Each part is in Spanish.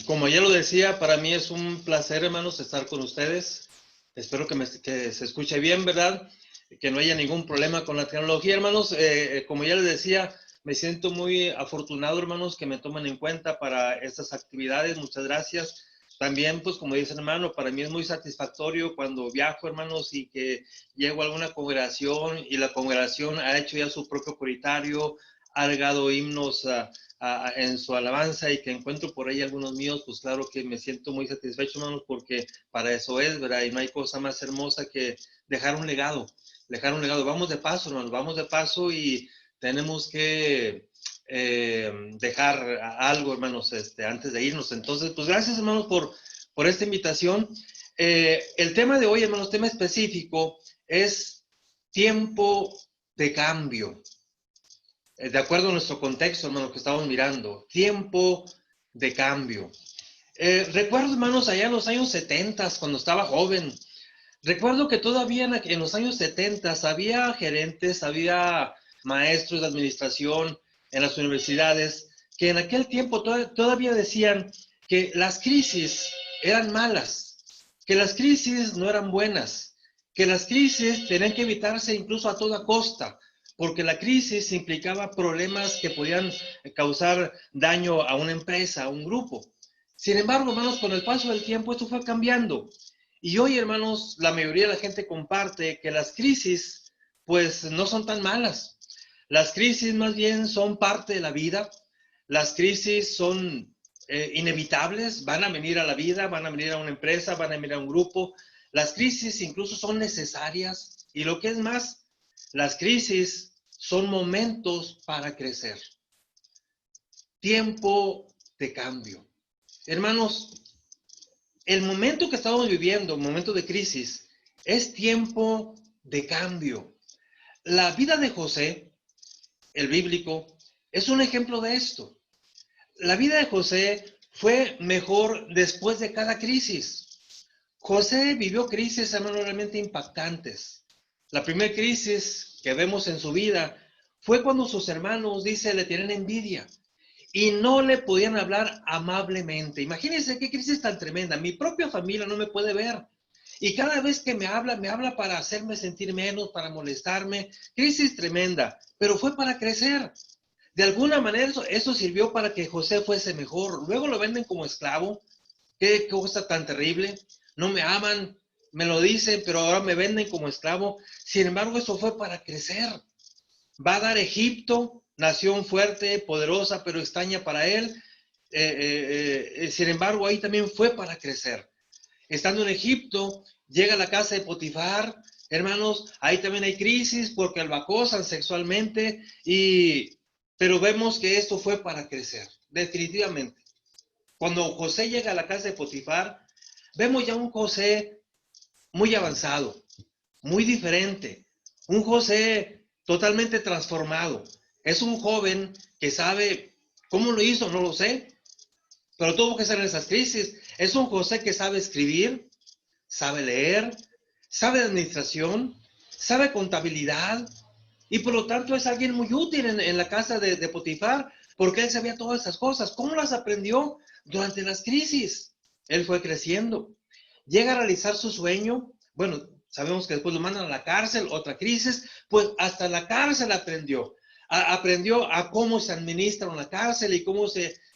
Como ya lo decía, para mí es un placer, hermanos, estar con ustedes. Espero que se escuche bien, ¿verdad? Que no haya ningún problema con la tecnología, hermanos. Como ya les decía, me siento muy afortunado, hermanos, que me tomen en cuenta para estas actividades. Muchas gracias. También, pues, como dice hermano, para mí es muy satisfactorio cuando viajo, hermanos, y que llego a alguna congregación y la congregación ha hecho ya su propio coritario, ha agregado himnos en su alabanza y que encuentro por ahí algunos míos, pues claro que me siento muy satisfecho, hermanos, porque para eso es, ¿verdad? Y no hay cosa más hermosa que dejar un legado, dejar un legado. Vamos de paso, hermanos, vamos de paso y tenemos que dejar algo, hermanos, antes de irnos. Entonces, pues gracias, hermanos, por esta invitación. El tema de hoy, hermanos, tema específico, es tiempo de cambio. De acuerdo a nuestro contexto, hermanos, que estamos mirando, tiempo de cambio. Recuerdo, hermanos, allá en los años 70, cuando estaba joven, recuerdo que todavía en los años 70 había gerentes, había maestros de administración en las universidades, que en aquel tiempo todavía decían que las crisis eran malas, que las crisis no eran buenas, que las crisis tenían que evitarse incluso a toda costa, porque la crisis implicaba problemas que podían causar daño a una empresa, a un grupo. Sin embargo, hermanos, con el paso del tiempo esto fue cambiando. Y hoy, hermanos, la mayoría de la gente comparte que las crisis, pues, no son tan malas. Las crisis más bien son parte de la vida. Las crisis son inevitables, van a venir a la vida, van a venir a una empresa, van a venir a un grupo. Las crisis incluso son necesarias. Y lo que es más, las crisis son momentos para crecer. Tiempo de cambio. Hermanos, el momento que estamos viviendo, momento de crisis, es tiempo de cambio. La vida de José, el bíblico, es un ejemplo de esto. La vida de José fue mejor después de cada crisis. José vivió crisis realmente impactantes. La primera crisis que vemos en su vida fue cuando sus hermanos, dice, le tienen envidia y no le podían hablar amablemente. Imagínense qué crisis tan tremenda. Mi propia familia no me puede ver. Y cada vez que me habla para hacerme sentir menos, para molestarme. Crisis tremenda, pero fue para crecer. De alguna manera eso sirvió para que José fuese mejor. Luego lo venden como esclavo. Qué cosa tan terrible. No me aman, me lo dicen, pero ahora me venden como esclavo. Sin embargo, eso fue para crecer. Va a dar Egipto, nación fuerte, poderosa, pero extraña para él. Sin embargo, ahí también fue para crecer. Estando en Egipto, llega a la casa de Potifar, hermanos, ahí también hay crisis porque lo acosan sexualmente, pero vemos que esto fue para crecer, definitivamente. Cuando José llega a la casa de Potifar, vemos ya un José muy avanzado, muy diferente, un José totalmente transformado. Es un joven que sabe cómo lo hizo, no lo sé, pero tuvo que ser en esas crisis. Es un José que sabe escribir, sabe leer, sabe de administración, sabe contabilidad y por lo tanto es alguien muy útil en la casa de Potifar porque él sabía todas esas cosas. ¿Cómo las aprendió? Durante las crisis. Él fue creciendo. Llega a realizar su sueño. Bueno, sabemos que después lo mandan a la cárcel, otra crisis, pues hasta la cárcel aprendió. Aprendió a cómo se administra una cárcel y cómo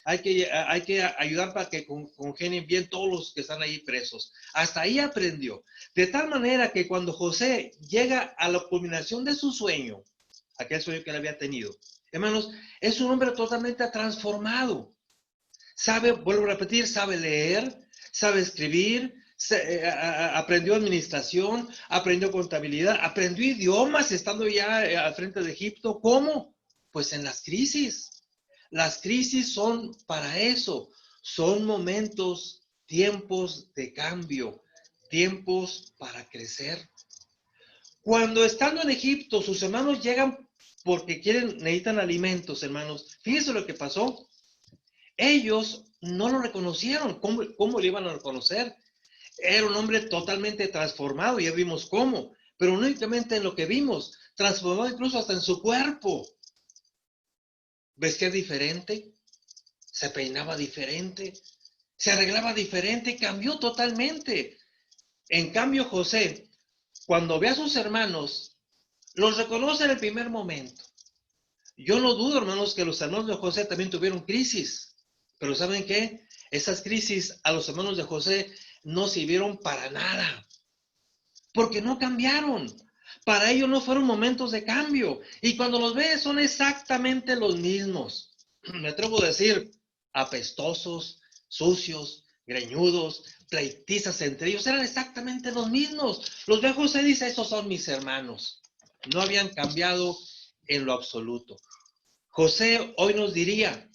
hay que ayudar para que congenien bien todos los que están ahí presos. Hasta ahí aprendió. De tal manera que cuando José llega a la culminación de su sueño, aquel sueño que él había tenido, hermanos, es un hombre totalmente transformado. Sabe, vuelvo a repetir, sabe leer, sabe escribir, aprendió administración, aprendió contabilidad, aprendió idiomas estando ya al frente de Egipto. ¿Cómo? Pues en las crisis. Las crisis son para eso, son momentos, tiempos de cambio, tiempos para crecer. Cuando estando en Egipto, sus hermanos llegan porque necesitan alimentos, hermanos. Fíjense lo que pasó. Ellos no lo reconocieron. ¿Cómo le iban a reconocer? Era un hombre totalmente transformado, ya vimos cómo, pero no únicamente en lo que vimos, transformado incluso hasta en su cuerpo. Vestía diferente, se peinaba diferente, se arreglaba diferente, cambió totalmente. En cambio, José, cuando ve a sus hermanos, los reconoce en el primer momento. Yo no dudo, hermanos, que los hermanos de José también tuvieron crisis, pero ¿saben qué? Esas crisis a los hermanos de José no sirvieron para nada, porque no cambiaron. Para ellos no fueron momentos de cambio. Y cuando los ves son exactamente los mismos. Me atrevo a decir, apestosos, sucios, greñudos, pleitizas entre ellos, eran exactamente los mismos. Los ve José y dice, estos son mis hermanos. No habían cambiado en lo absoluto. José hoy nos diría,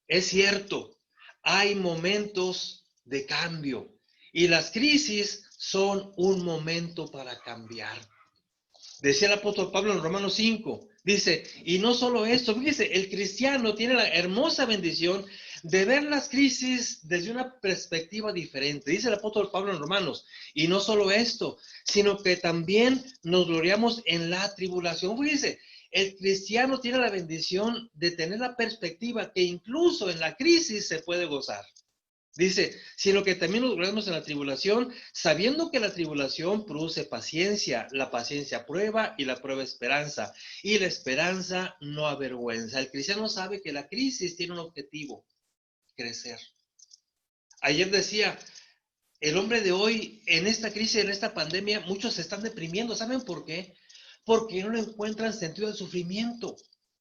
es cierto, hay momentos de cambio y las crisis son un momento para cambiar. Decía el apóstol Pablo en Romanos 5, dice, y no solo esto, fíjese, el cristiano tiene la hermosa bendición de ver las crisis desde una perspectiva diferente. Dice el apóstol Pablo en Romanos, y no solo esto, sino que también nos gloriamos en la tribulación. Fíjese, el cristiano tiene la bendición de tener la perspectiva que incluso en la crisis se puede gozar. Dice, sino que también nos gloriamos en la tribulación, sabiendo que la tribulación produce paciencia, la paciencia prueba y la prueba esperanza, y la esperanza no avergüenza. El cristiano sabe que la crisis tiene un objetivo, crecer. Ayer decía, el hombre de hoy, en esta crisis, en esta pandemia, muchos se están deprimiendo. ¿Saben por qué? Porque no encuentran sentido del sufrimiento.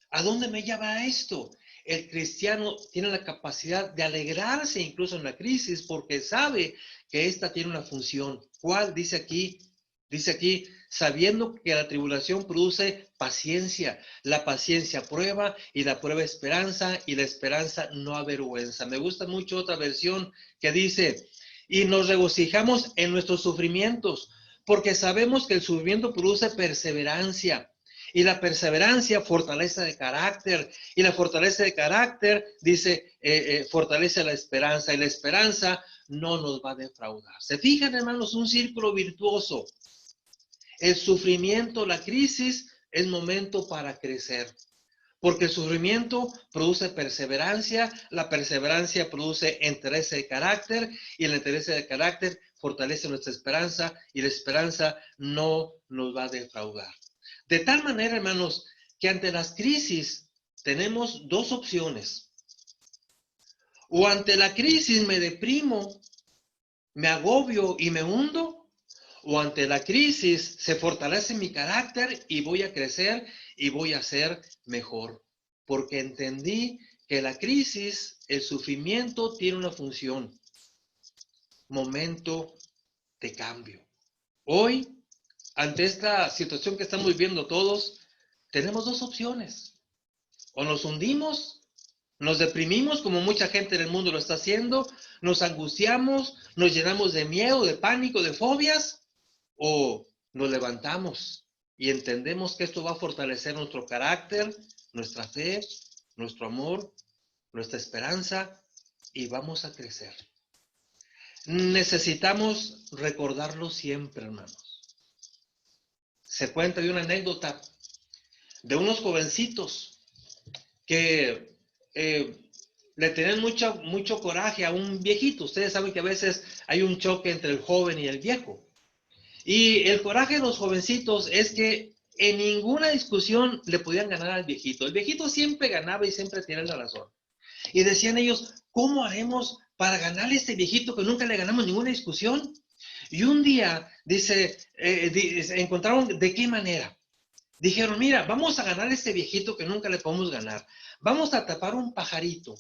¿A dónde me lleva esto? El cristiano tiene la capacidad de alegrarse incluso en la crisis porque sabe que esta tiene una función. ¿Cuál? Dice aquí, sabiendo que la tribulación produce paciencia, la paciencia prueba y la prueba esperanza y la esperanza no avergüenza. Me gusta mucho otra versión que dice, y nos regocijamos en nuestros sufrimientos, porque sabemos que el sufrimiento produce perseverancia. Y la perseverancia fortaleza de carácter. Y la fortaleza de carácter, dice, fortalece la esperanza. Y la esperanza no nos va a defraudar. ¿Se fijan, hermanos? Un círculo virtuoso. El sufrimiento, la crisis, es momento para crecer. Porque el sufrimiento produce perseverancia, la perseverancia produce interés de carácter y el interés de carácter fortalece nuestra esperanza y la esperanza no nos va a defraudar. De tal manera, hermanos, que ante las crisis tenemos dos opciones. O ante la crisis me deprimo, me agobio y me hundo, o ante la crisis se fortalece mi carácter y voy a crecer y voy a ser mejor. Porque entendí que la crisis, el sufrimiento tiene una función, momento de cambio. Hoy, ante esta situación que estamos viviendo todos, tenemos dos opciones. O nos hundimos, nos deprimimos como mucha gente en el mundo lo está haciendo, nos angustiamos, nos llenamos de miedo, de pánico, de fobias, o nos levantamos y entendemos que esto va a fortalecer nuestro carácter, nuestra fe, nuestro amor, nuestra esperanza y vamos a crecer. Necesitamos recordarlo siempre, hermanos. Se cuenta de una anécdota de unos jovencitos que le tenían mucho coraje a un viejito. Ustedes saben que a veces hay un choque entre el joven y el viejo. Y el coraje de los jovencitos es que en ninguna discusión le podían ganar al viejito. El viejito siempre ganaba y siempre tenía la razón. Y decían ellos, ¿cómo haremos para ganarle a este viejito que nunca le ganamos ninguna discusión? Y un día, encontraron de qué manera. Dijeron, mira, vamos a ganar a este viejito que nunca le podemos ganar. Vamos a tapar un pajarito.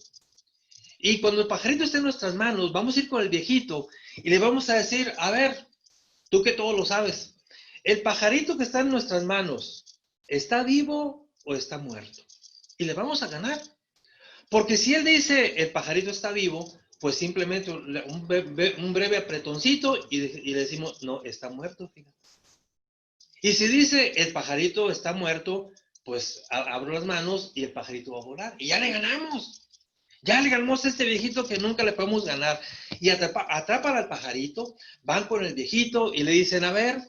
Y cuando el pajarito esté en nuestras manos, vamos a ir con el viejito y le vamos a decir, a ver, tú que todo lo sabes, el pajarito que está en nuestras manos, ¿está vivo o está muerto? Y le vamos a ganar. Porque si él dice, el pajarito está vivo, pues simplemente un breve apretoncito y le decimos, no, está muerto, fíjate. Y si dice, el pajarito está muerto, pues abro las manos y el pajarito va a volar. Y ya le ganamos. Ya le ganamos a este viejito que nunca le podemos ganar. Y atrapan al pajarito, van con el viejito y le dicen, a ver,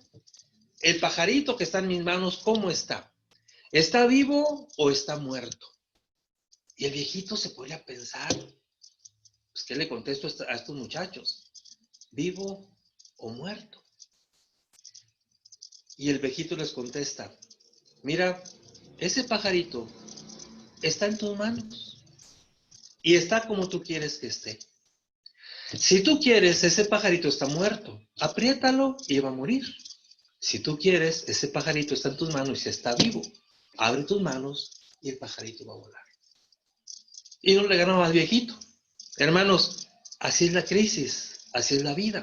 el pajarito que está en mis manos, ¿cómo está? ¿Está vivo o está muerto? Y el viejito se pone a pensar, Pues, ¿qué le contesto a estos muchachos? ¿Vivo o muerto? Y el viejito les contesta, mira, ese pajarito está en tus manos y está como tú quieres que esté. Si tú quieres, ese pajarito está muerto, apriétalo y va a morir. Si tú quieres, ese pajarito está en tus manos y está vivo. Abre tus manos y el pajarito va a volar. Y no le ganaba al viejito. Hermanos, así es la crisis, así es la vida.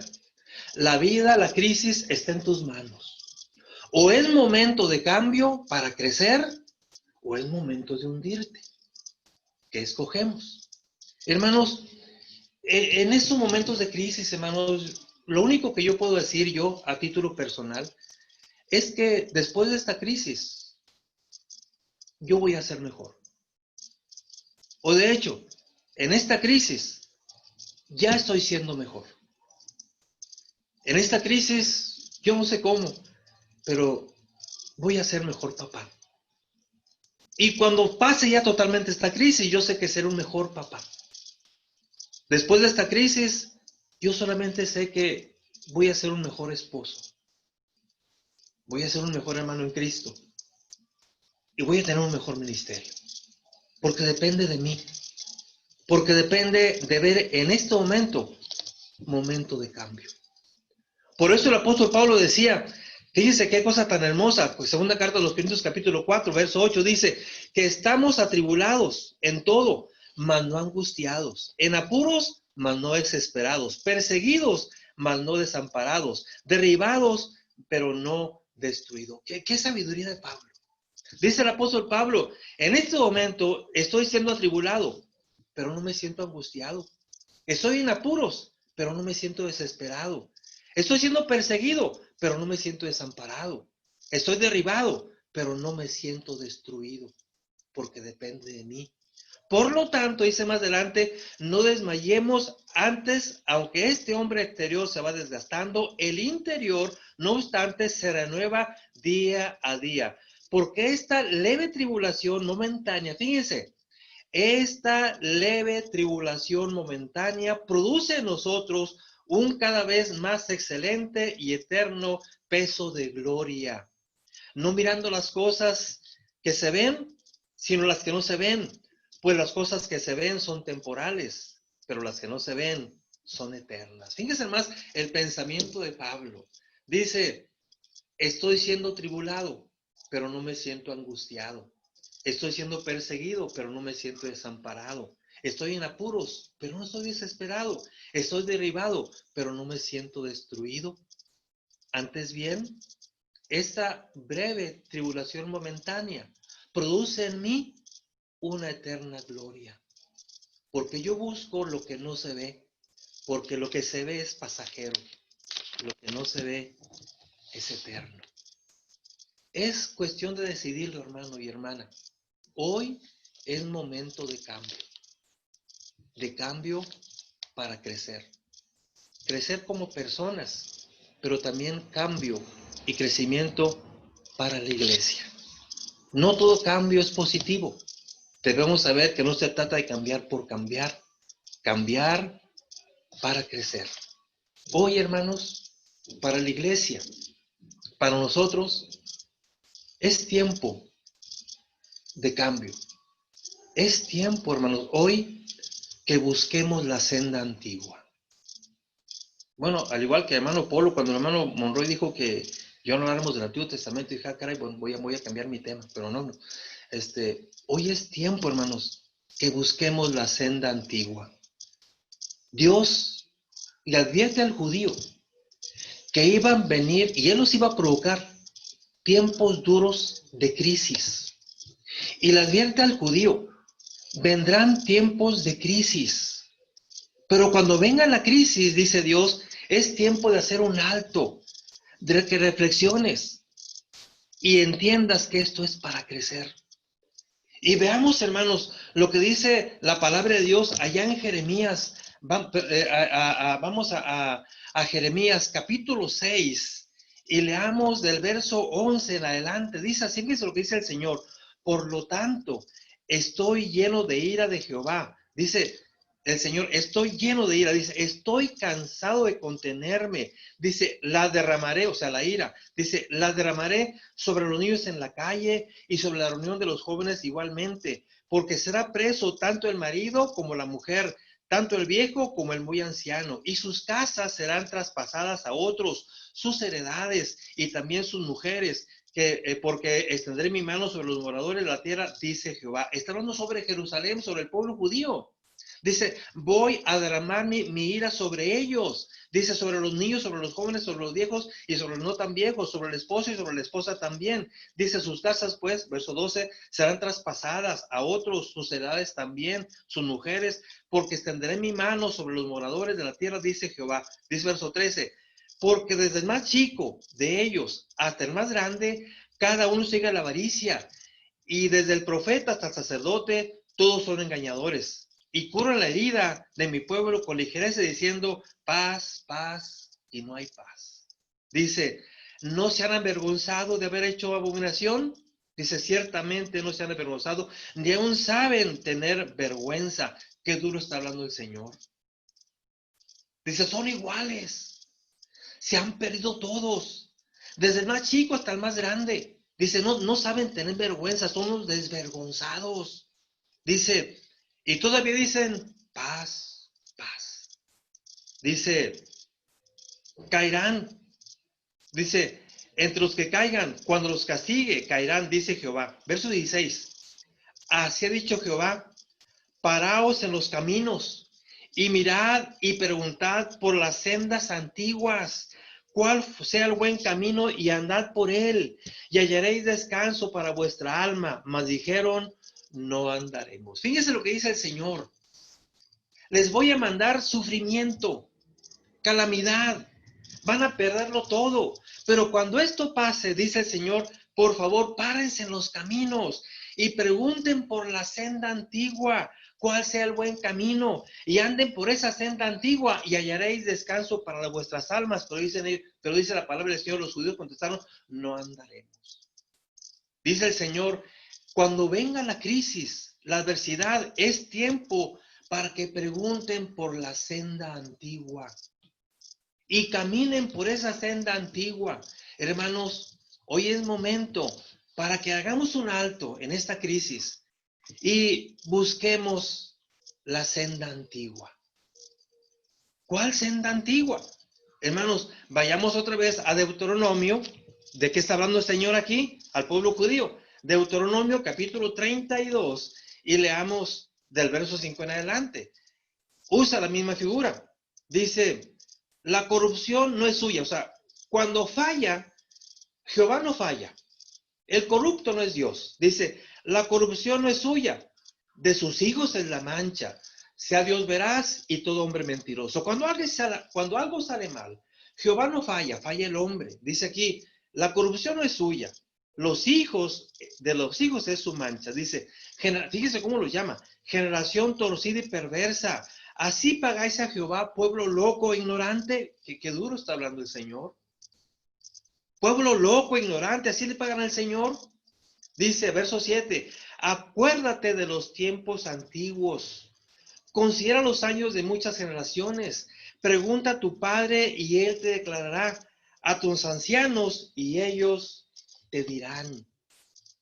La vida, la crisis está en tus manos. O es momento de cambio para crecer, o es momento de hundirte. ¿Qué escogemos? Hermanos, en estos momentos de crisis, hermanos, lo único que yo puedo decir yo a título personal es que después de esta crisis, yo voy a ser mejor. O de hecho, en esta crisis, ya estoy siendo mejor. En esta crisis, yo no sé cómo, pero voy a ser mejor papá. Y cuando pase ya totalmente esta crisis, yo sé que seré un mejor papá. Después de esta crisis, yo solamente sé que voy a ser un mejor esposo. Voy a ser un mejor hermano en Cristo. Y voy a tener un mejor ministerio. Porque depende de mí. Porque depende de ver en este momento de cambio. Por eso el apóstol Pablo decía, fíjense qué cosa tan hermosa, pues segunda carta de los Corintios capítulo 4, verso 8 dice, que estamos atribulados en todo, mas no angustiados, en apuros, mas no desesperados, perseguidos, mas no desamparados, derribados, pero no destruidos. ¿Qué sabiduría de Pablo? Dice el apóstol Pablo, en este momento estoy siendo atribulado, pero no me siento angustiado. Estoy en apuros, pero no me siento desesperado. Estoy siendo perseguido, pero no me siento desamparado. Estoy derribado, pero no me siento destruido, porque depende de mí. Por lo tanto, dice más adelante, no desmayemos antes, aunque este hombre exterior se va desgastando, el interior, no obstante, se renueva día a día. Porque esta leve tribulación momentánea, fíjense, esta leve tribulación momentánea produce en nosotros un cada vez más excelente y eterno peso de gloria. No mirando las cosas que se ven, sino las que no se ven. Pues las cosas que se ven son temporales, pero las que no se ven son eternas. Fíjense más el pensamiento de Pablo. Dice, estoy siendo tribulado, pero no me siento angustiado. Estoy siendo perseguido, pero no me siento desamparado. Estoy en apuros, pero no estoy desesperado. Estoy derribado, pero no me siento destruido. Antes bien, esta breve tribulación momentánea produce en mí una eterna gloria. Porque yo busco lo que no se ve, porque lo que se ve es pasajero, lo que no se ve es eterno. Es cuestión de decidirlo, hermano y hermana. Hoy es momento de cambio para crecer. Crecer como personas, pero también cambio y crecimiento para la iglesia. No todo cambio es positivo. Debemos saber que no se trata de cambiar por cambiar, cambiar para crecer. Hoy, hermanos, para la iglesia, para nosotros, es tiempo de cambio. Es tiempo, hermanos, hoy que busquemos la senda antigua. Bueno, al igual que el hermano Polo, cuando el hermano Monroy dijo que yo no habláramos del Antiguo Testamento, dije, ah, caray, bueno, voy a cambiar mi tema, pero no. Hoy es tiempo, hermanos, que busquemos la senda antigua. Dios le advierte al judío que iban a venir, y él los iba a provocar, tiempos duros de crisis. Y le advierte al judío, vendrán tiempos de crisis. Pero cuando venga la crisis, dice Dios, es tiempo de hacer un alto, de que reflexiones y entiendas que esto es para crecer. Y veamos, hermanos, lo que dice la palabra de Dios allá en Jeremías. Vamos a Jeremías capítulo 6 y leamos del verso 11 en adelante. Dice así, es lo que dice el Señor. Por lo tanto, estoy lleno de ira de Jehová. Dice, el Señor, estoy lleno de ira, dice, estoy cansado de contenerme, dice, la derramaré, o sea, la ira, dice, la derramaré sobre los niños en la calle y sobre la reunión de los jóvenes igualmente, porque será preso tanto el marido como la mujer, tanto el viejo como el muy anciano, y sus casas serán traspasadas a otros, sus heredades y también sus mujeres, porque extenderé mi mano sobre los moradores de la tierra, dice Jehová. Está hablando sobre Jerusalén, sobre el pueblo judío. Dice, voy a derramar mi ira sobre ellos. Dice, sobre los niños, sobre los jóvenes, sobre los viejos y sobre los no tan viejos, sobre el esposo y sobre la esposa también. Dice, sus casas, pues, verso 12, serán traspasadas a otros, sus heredades también, sus mujeres, porque extenderé mi mano sobre los moradores de la tierra, dice Jehová. Dice verso 13, porque desde el más chico de ellos hasta el más grande, cada uno sigue la avaricia, y desde el profeta hasta el sacerdote, todos son engañadores. Y curan la herida de mi pueblo con ligereza, diciendo, paz, paz, y no hay paz. Dice, ¿no se han avergonzado de haber hecho abominación? Dice, ciertamente no se han avergonzado, ni aún saben tener vergüenza. Qué duro está hablando el Señor. Dice, son iguales, se han perdido todos, desde el más chico hasta el más grande. Dice, no saben tener vergüenza, son los desvergonzados. Dice, y todavía dicen, paz, paz. Dice, caerán. Dice, entre los que caigan, cuando los castigue, caerán, dice Jehová. Verso 16. Así ha dicho Jehová, paraos en los caminos y mirad y preguntad por las sendas antiguas, cuál sea el buen camino y andad por él, y hallaréis descanso para vuestra alma. Mas dijeron, no andaremos. Fíjense lo que dice el Señor. Les voy a mandar sufrimiento, calamidad, van a perderlo todo. Pero cuando esto pase, dice el Señor, por favor, párense en los caminos y pregunten por la senda antigua, cuál sea el buen camino, y anden por esa senda antigua y hallaréis descanso para vuestras almas. Pero dice la palabra del Señor, los judíos contestaron, no andaremos. Dice el Señor, cuando venga la crisis, la adversidad, es tiempo para que pregunten por la senda antigua y caminen por esa senda antigua. Hermanos, hoy es momento para que hagamos un alto en esta crisis y busquemos la senda antigua. ¿Cuál senda antigua? Hermanos, vayamos otra vez a Deuteronomio. ¿De qué está hablando el Señor aquí? Al pueblo judío. Deuteronomio capítulo 32 y leamos del verso 5 en adelante. Usa la misma figura. Dice, la corrupción no es suya. O sea, cuando falla, Jehová no falla. El corrupto no es Dios. Dice, la corrupción no es suya. De sus hijos es la mancha. Sea Dios veraz y todo hombre mentiroso. Cuando algo sale mal, Jehová no falla, falla el hombre. Dice aquí, la corrupción no es suya. Los hijos de los hijos es su mancha. Dice, fíjese cómo lo llama, generación torcida y perversa. Así pagáis a Jehová, pueblo loco e ignorante. Qué duro está hablando el Señor. Pueblo loco, ignorante, así le pagan al Señor. Dice, verso 7, acuérdate de los tiempos antiguos. Considera los años de muchas generaciones. Pregunta a tu padre y él te declarará. A tus ancianos y ellos te dirán.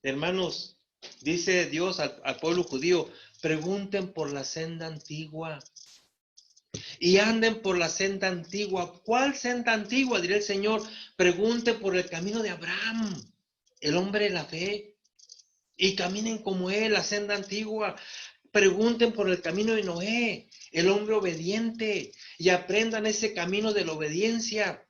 Hermanos, dice Dios al pueblo judío, pregunten por la senda antigua y anden por la senda antigua. ¿Cuál senda antigua? Dirá el Señor. Pregunten por el camino de Abraham, el hombre de la fe, y caminen como él, la senda antigua. Pregunten por el camino de Noé, el hombre obediente, y aprendan ese camino de la obediencia.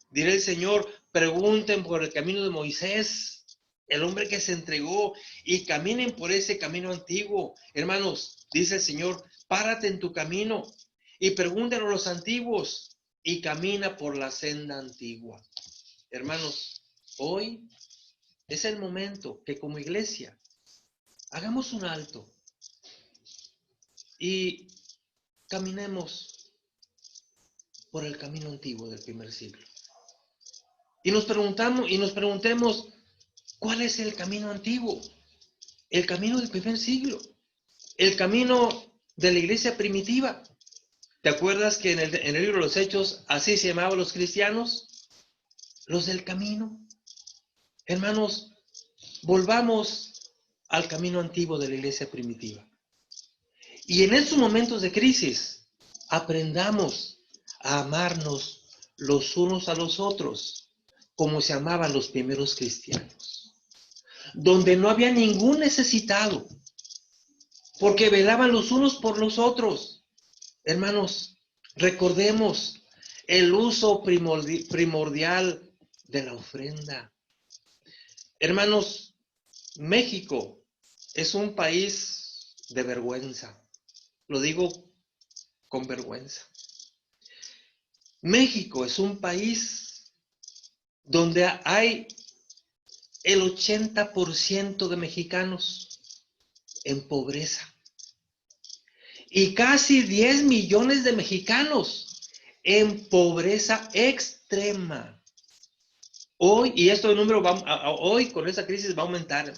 Dirá el Señor, pregunten por el camino de Moisés, el hombre que se entregó, y caminen por ese camino antiguo. Hermanos, dice el Señor, párate en tu camino y pregúntenle a los antiguos y camina por la senda antigua. Hermanos, hoy es el momento que como iglesia hagamos un alto y caminemos por el camino antiguo del primer siglo. Y nos preguntemos, ¿cuál es el camino antiguo? El camino del primer siglo. El camino de la iglesia primitiva. ¿Te acuerdas que en el libro de los Hechos así se llamaban los cristianos? Los del camino. Hermanos, volvamos al camino antiguo de la iglesia primitiva. Y en estos momentos de crisis, aprendamos a amarnos los unos a los otros, como se amaban los primeros cristianos, donde no había ningún necesitado, porque velaban los unos por los otros. Hermanos, recordemos el uso primordial de la ofrenda. Hermanos, México es un país de vergüenza. Lo digo con vergüenza. México es un país donde hay el 80% de mexicanos en pobreza y casi 10 millones de mexicanos en pobreza extrema. Hoy, y esto de número hoy con esa crisis va a aumentar,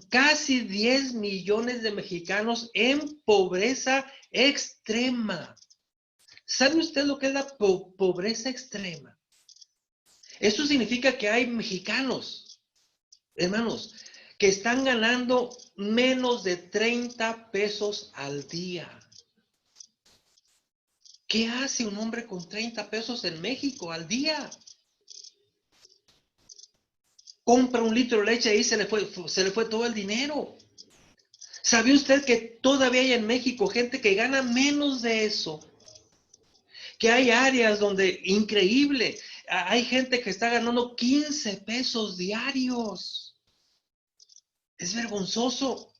casi 10 millones de mexicanos en pobreza extrema. ¿Sabe usted lo que es la pobreza extrema? Eso significa que hay mexicanos, hermanos, que están ganando menos de 30 pesos al día. ¿Qué hace un hombre con 30 pesos en México al día? Compra un litro de leche y se le fue todo el dinero. ¿Sabía usted que todavía hay en México gente que gana menos de eso? Que hay áreas donde, increíble, hay gente que está ganando 15 pesos diarios. Es vergonzoso.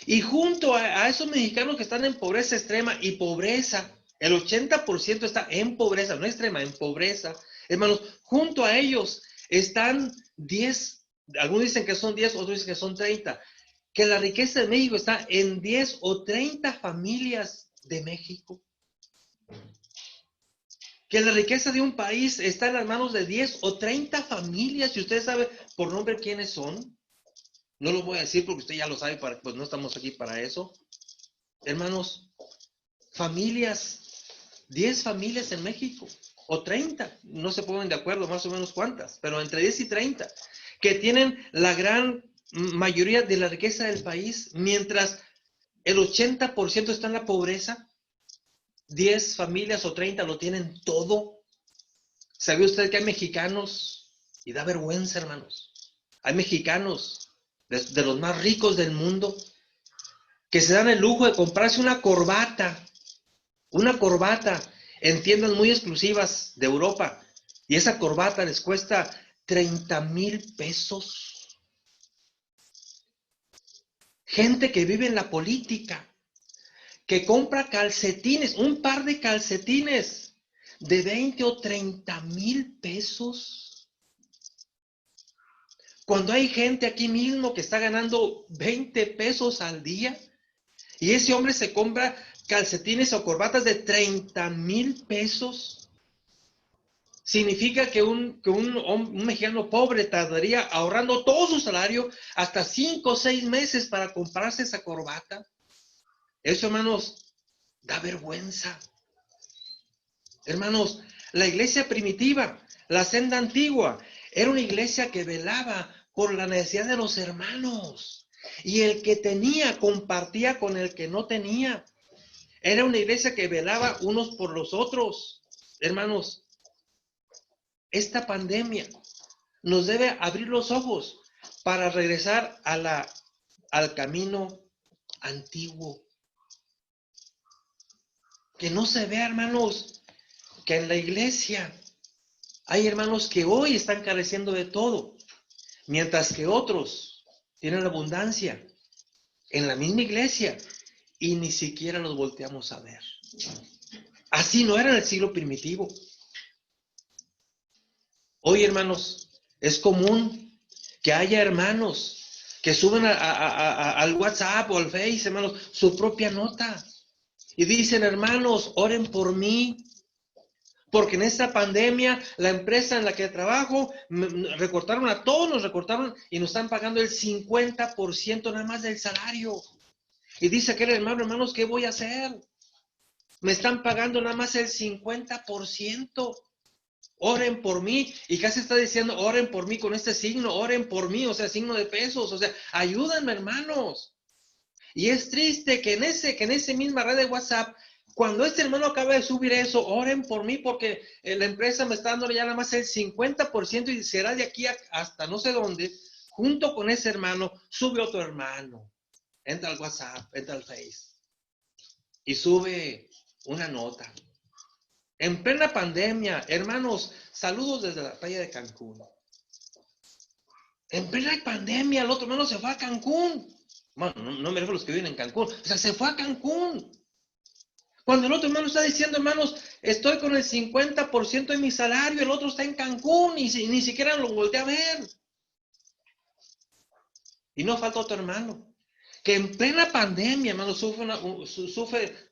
Y junto a esos mexicanos que están en pobreza extrema y pobreza, el 80% está en pobreza, no extrema, en pobreza. Hermanos, junto a ellos están 10, algunos dicen que son 10, otros dicen que son 30, que la riqueza de México está en 10 o 30 familias de México. Que la riqueza de un país está en las manos de 10 o 30 familias, y usted sabe por nombre quiénes son. No lo voy a decir porque usted ya lo sabe, pues no estamos aquí para eso. Hermanos, familias, 10 familias en México, o 30, no se ponen de acuerdo más o menos cuántas, pero entre 10 y 30, que tienen la gran mayoría de la riqueza del país, mientras el 80% está en la pobreza. 10 familias o 30 lo tienen todo. ¿Sabe usted que hay mexicanos? Y da vergüenza, hermanos. Hay mexicanos de los más ricos del mundo que se dan el lujo de comprarse una corbata en tiendas muy exclusivas de Europa, y esa corbata les cuesta 30,000 pesos. Gente que vive en la política, que compra calcetines, un par de calcetines de 20 o 30,000 pesos. Cuando hay gente aquí mismo que está ganando 20 pesos al día, y ese hombre se compra calcetines o corbatas de 30,000 pesos, significa que un mexicano pobre tardaría ahorrando todo su salario hasta 5 o 6 meses para comprarse esa corbata. Eso, hermanos, da vergüenza. Hermanos, la iglesia primitiva, la senda antigua, era una iglesia que velaba por la necesidad de los hermanos. Y el que tenía compartía con el que no tenía. Era una iglesia que velaba unos por los otros. Hermanos, esta pandemia nos debe abrir los ojos para regresar al camino antiguo. Que no se vea, hermanos, que en la iglesia hay hermanos que hoy están careciendo de todo, mientras que otros tienen abundancia en la misma iglesia y ni siquiera los volteamos a ver. Así no era en el siglo primitivo. Hoy, hermanos, es común que haya hermanos que suben al WhatsApp o al Face, hermanos, su propia nota. Y dicen, hermanos, oren por mí, Porque en esta pandemia, la empresa en la que trabajo, recortaron a todos, nos recortaron y nos están pagando el 50% nada más del salario. Y dice aquel hermano, hermanos, ¿qué voy a hacer? Me están pagando nada más el 50%. Oren por mí. Y casi está diciendo, oren por mí con este signo, oren por mí, o sea, signo de pesos, o sea, ayúdenme, hermanos. Y es triste que en ese misma red de WhatsApp, cuando este hermano acaba de subir eso, oren por mí porque la empresa me está dando ya nada más el 50% y será de aquí hasta no sé dónde. Junto con ese hermano, sube otro hermano. Entra al WhatsApp, entra al Face y sube una nota. En plena pandemia, hermanos, saludos desde la playa de Cancún. En plena pandemia, el otro hermano se fue a Cancún. Bueno, no me refiero a los que viven en Cancún. O sea, se fue a Cancún. Cuando el otro hermano está diciendo, hermanos, estoy con el 50% de mi salario, el otro está en Cancún y ni siquiera lo volteé a ver. Y no falta otro hermano que en plena pandemia, hermano, sube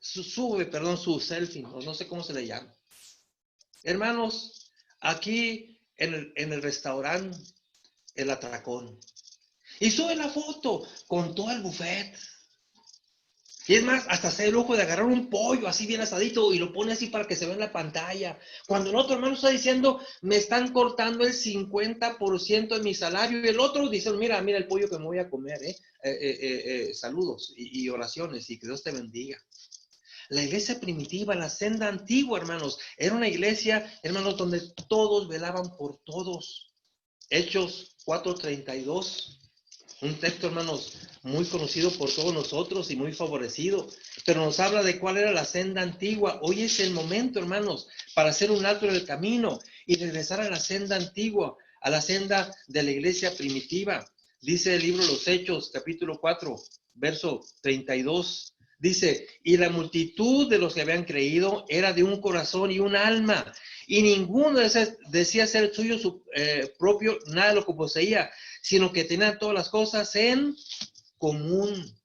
su selfie, no sé cómo se le llama. Hermanos, aquí en el restaurante, el atracón. Y sube la foto con todo el buffet. Y es más, hasta se da el lujo de agarrar un pollo así bien asadito y lo pone así para que se vea en la pantalla. Cuando el otro hermano está diciendo, me están cortando el 50% de mi salario. Y el otro dice, mira el pollo que me voy a comer, saludos y oraciones y que Dios te bendiga. La iglesia primitiva, la senda antigua, hermanos, era una iglesia, hermanos, donde todos velaban por todos. Hechos 4:32. Un texto, hermanos, muy conocido por todos nosotros y muy favorecido, pero nos habla de cuál era la senda antigua. Hoy es el momento, hermanos, para hacer un alto en el camino y regresar a la senda antigua, a la senda de la iglesia primitiva. Dice el libro Los Hechos, capítulo 4, verso 32. Dice, y la multitud de los que habían creído era de un corazón y un alma, y ninguno decía ser suyo su propio, nada de lo que poseía, sino que tenían todas las cosas en común.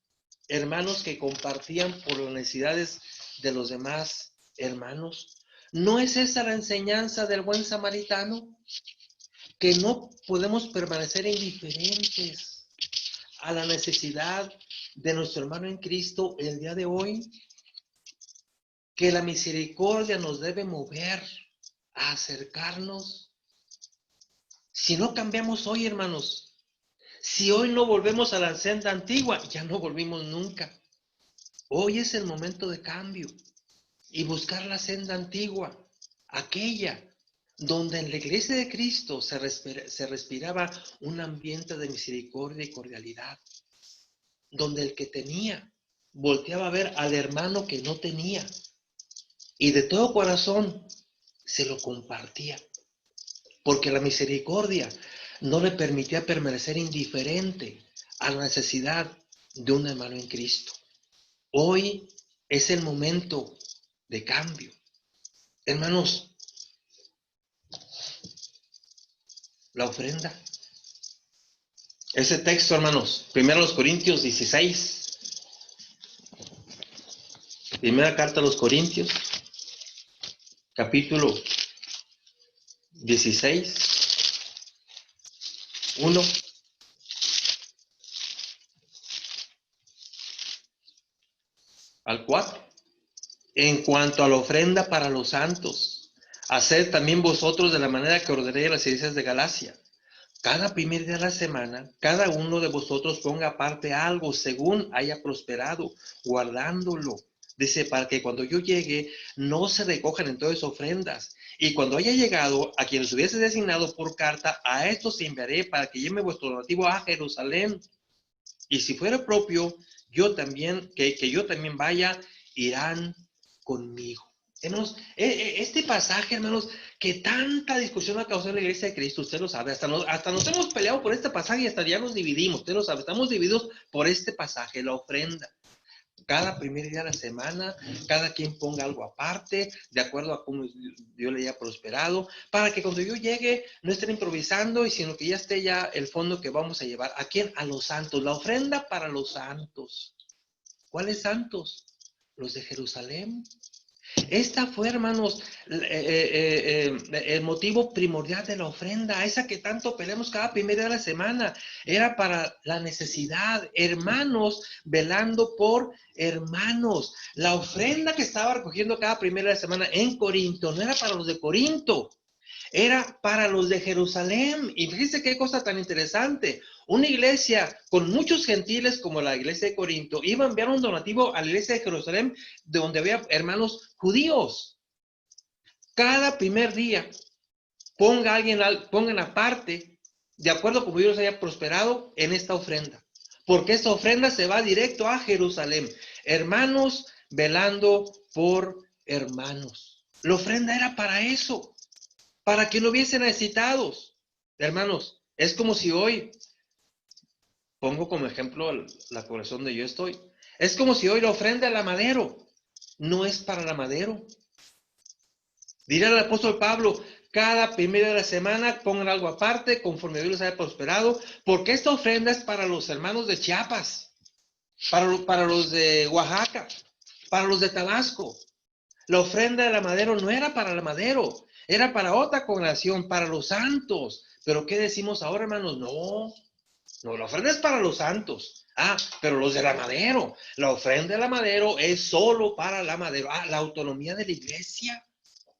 Hermanos que compartían por las necesidades de los demás hermanos. ¿No es esa la enseñanza del buen samaritano? Que no podemos permanecer indiferentes a la necesidad de nuestro hermano en Cristo el día de hoy. Que la misericordia nos debe mover a acercarnos. Si no cambiamos hoy, hermanos, si hoy no volvemos a la senda antigua, ya no volvimos nunca. Hoy es el momento de cambio y buscar la senda antigua, aquella donde en la iglesia de Cristo se respiraba un ambiente de misericordia y cordialidad, donde el que tenía volteaba a ver al hermano que no tenía y de todo corazón se lo compartía, porque la misericordia no le permitía permanecer indiferente a la necesidad de un hermano en Cristo. Hoy es el momento de cambio. Hermanos, la ofrenda. Ese texto, hermanos, 1 Corintios 16. Primera carta a los Corintios, capítulo 16, 1 al 4. En cuanto a la ofrenda para los santos, haced también vosotros de la manera que ordené a las iglesias de Galacia. Cada primer día de la semana, cada uno de vosotros ponga aparte algo según haya prosperado, guardándolo. Dice, para que cuando yo llegue, no se recojan entonces ofrendas. Y cuando haya llegado, a quienes hubiese designado por carta, a estos enviaré para que lleve vuestro donativo a Jerusalén. Y si fuera propio, yo también, que yo también vaya, irán conmigo. Hermanos, este pasaje, hermanos, que tanta discusión ha causado en la iglesia de Cristo, usted lo sabe, hasta nos hemos peleado por este pasaje y hasta ya nos dividimos, usted lo sabe, estamos divididos por este pasaje, la ofrenda. Cada primer día de la semana, cada quien ponga algo aparte, de acuerdo a cómo Dios le haya prosperado, para que cuando yo llegue no estén improvisando, y sino que ya esté ya el fondo que vamos a llevar. ¿A quién? A los santos, la ofrenda para los santos. ¿Cuáles santos? Los de Jerusalén. Esta fue, hermanos, el motivo primordial de la ofrenda, esa que tanto peleamos cada primera de la semana. Era para la necesidad, hermanos velando por hermanos. La ofrenda que estaba recogiendo cada primera de la semana en Corinto no era para los de Corinto, era para los de Jerusalén. Y fíjense qué cosa tan interesante. Una iglesia con muchos gentiles como la iglesia de Corinto iba a enviar un donativo a la iglesia de Jerusalén, de donde había hermanos judíos. Cada primer día pongan aparte, de acuerdo como Dios haya prosperado en esta ofrenda. Porque esta ofrenda se va directo a Jerusalén. Hermanos velando por hermanos. La ofrenda era para eso, para que no hubiesen necesitados. Hermanos, es como si hoy, pongo como ejemplo la población donde yo estoy, es como si hoy la ofrenda al Madero no es para la Madero. Dirá el apóstol Pablo, cada primera de la semana pongan algo aparte, conforme Dios les haya prosperado, porque esta ofrenda es para los hermanos de Chiapas, para los de Oaxaca, para los de Tabasco. La ofrenda de la Madero no era para la Madero, era para otra congregación, para los santos. Pero ¿qué decimos ahora, hermanos? No, la ofrenda es para los santos. Pero los de la Madero, la ofrenda de la Madero es solo para la Madero. La autonomía de la iglesia.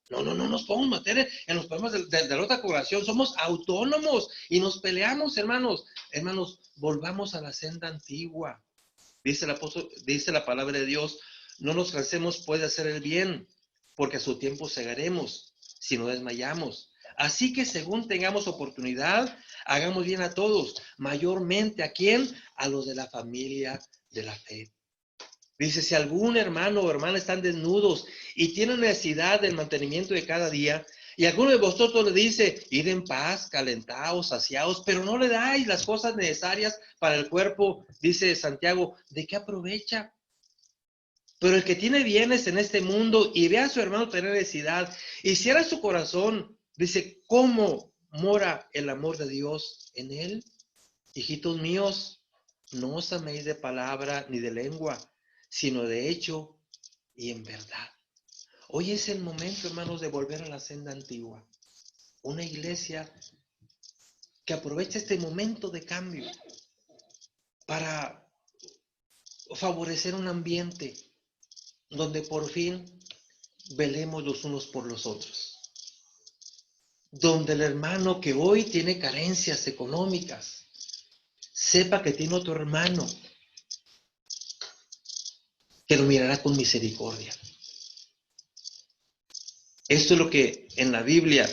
No nos podemos meter en los problemas de la otra congregación. Somos autónomos y nos peleamos, hermanos. Hermanos, volvamos a la senda antigua. Dice el apóstol, dice la palabra de Dios, no nos cansemos pues de hacer el bien, porque a su tiempo segaremos, si no desmayamos. Así que según tengamos oportunidad, hagamos bien a todos, mayormente ¿a quién? A los de la familia de la fe. Dice, si algún hermano o hermana están desnudos y tienen necesidad del mantenimiento de cada día, y alguno de vosotros le dice, id en paz, calentaos, saciaos, pero no le dais las cosas necesarias para el cuerpo, dice Santiago, ¿de qué aprovecha? Pero el que tiene bienes en este mundo y ve a su hermano tener necesidad y cierra su corazón, dice, ¿cómo mora el amor de Dios en él? Hijitos míos, no os améis de palabra ni de lengua, sino de hecho y en verdad. Hoy es el momento, hermanos, de volver a la senda antigua. Una iglesia que aprovecha este momento de cambio para favorecer un ambiente donde por fin velemos los unos por los otros. Donde el hermano que hoy tiene carencias económicas sepa que tiene otro hermano que lo mirará con misericordia. Esto es lo que en la Biblia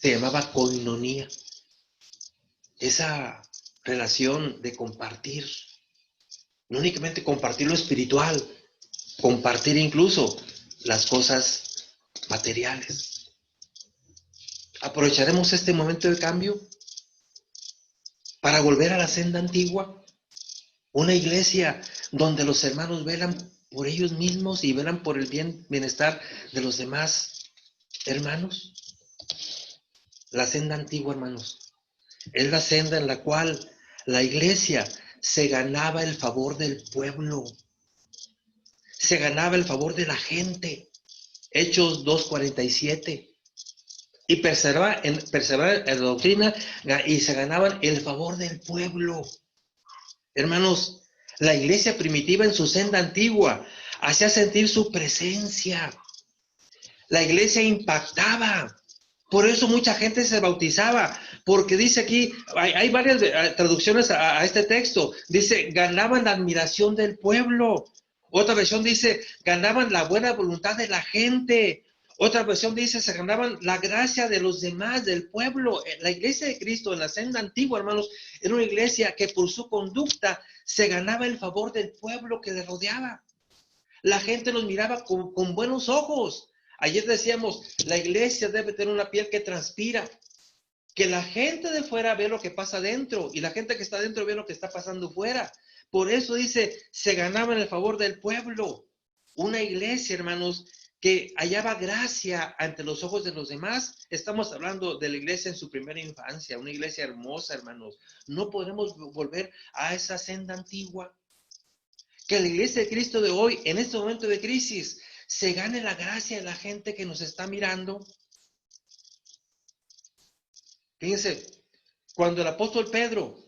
se llamaba koinonía. Esa relación de compartir. No únicamente compartir lo espiritual, compartir incluso las cosas materiales. ¿Aprovecharemos este momento de cambio para volver a la senda antigua? Una iglesia donde los hermanos velan por ellos mismos y velan por el bienestar de los demás hermanos. La senda antigua, hermanos, es la senda en la cual la iglesia se ganaba el favor del pueblo, se ganaba el favor de la gente. Hechos 2:47. Y perseveraban en la doctrina y se ganaban el favor del pueblo. Hermanos, la iglesia primitiva en su senda antigua hacía sentir su presencia. La iglesia impactaba. Por eso mucha gente se bautizaba, porque dice aquí, hay varias traducciones a este texto, dice, ganaban la admiración del pueblo. Otra versión dice, ganaban la buena voluntad de la gente. Otra versión dice, se ganaban la gracia de los demás, del pueblo. La iglesia de Cristo en la senda antigua, hermanos, era una iglesia que por su conducta se ganaba el favor del pueblo que le rodeaba. La gente los miraba con buenos ojos. Ayer decíamos, la iglesia debe tener una piel que transpira, que la gente de fuera ve lo que pasa dentro y la gente que está dentro ve lo que está pasando fuera. Por eso dice, se ganaban el favor del pueblo. Una iglesia, hermanos, que hallaba gracia ante los ojos de los demás. Estamos hablando de la iglesia en su primera infancia, una iglesia hermosa, hermanos. No podemos volver a esa senda antigua. Que la iglesia de Cristo de hoy, en este momento de crisis, se gane la gracia de la gente que nos está mirando. Fíjense, cuando el apóstol Pedro